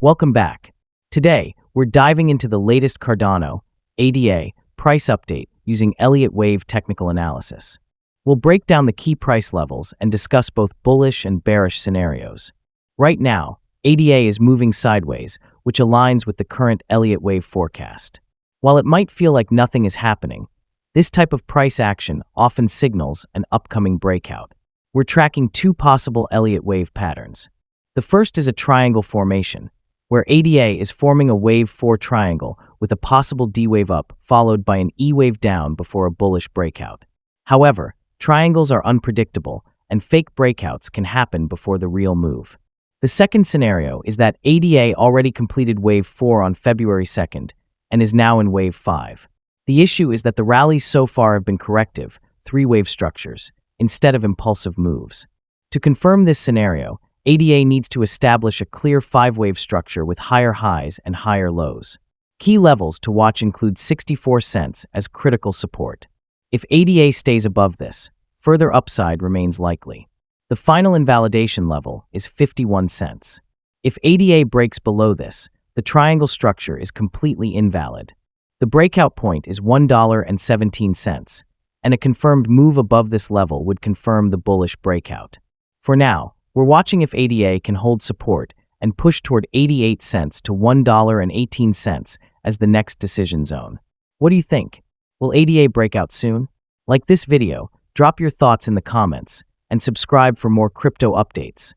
Welcome back. Today, we're diving into the latest Cardano, ADA, price update using Elliott Wave technical analysis. We'll break down the key price levels and discuss both bullish and bearish scenarios. Right now, ADA is moving sideways, which aligns with the current Elliott Wave forecast. While it might feel like nothing is happening, this type of price action often signals an upcoming breakout. We're tracking two possible Elliott Wave patterns. The first is a triangle formation, where ADA is forming a wave 4 triangle with a possible D wave up followed by an E wave down before a bullish breakout. However, triangles are unpredictable, and fake breakouts can happen before the real move. The second scenario is that ADA already completed wave 4 on February 2nd and is now in wave 5. The issue is that the rallies so far have been corrective, 3-wave structures, instead of impulsive moves. To confirm this scenario, ADA needs to establish a clear 5-wave structure with higher highs and higher lows. Key levels to watch include 64 cents as critical support. If ADA stays above this, further upside remains likely. The final invalidation level is 51 cents. If ADA breaks below this, the triangle structure is completely invalid. The breakout point is $1.17, and a confirmed move above this level would confirm the bullish breakout. For now, we're watching if ADA can hold support and push toward 88 cents to $1.18 as the next decision zone. What do you think? Will ADA break out soon? Like this video, drop your thoughts in the comments, and subscribe for more crypto updates.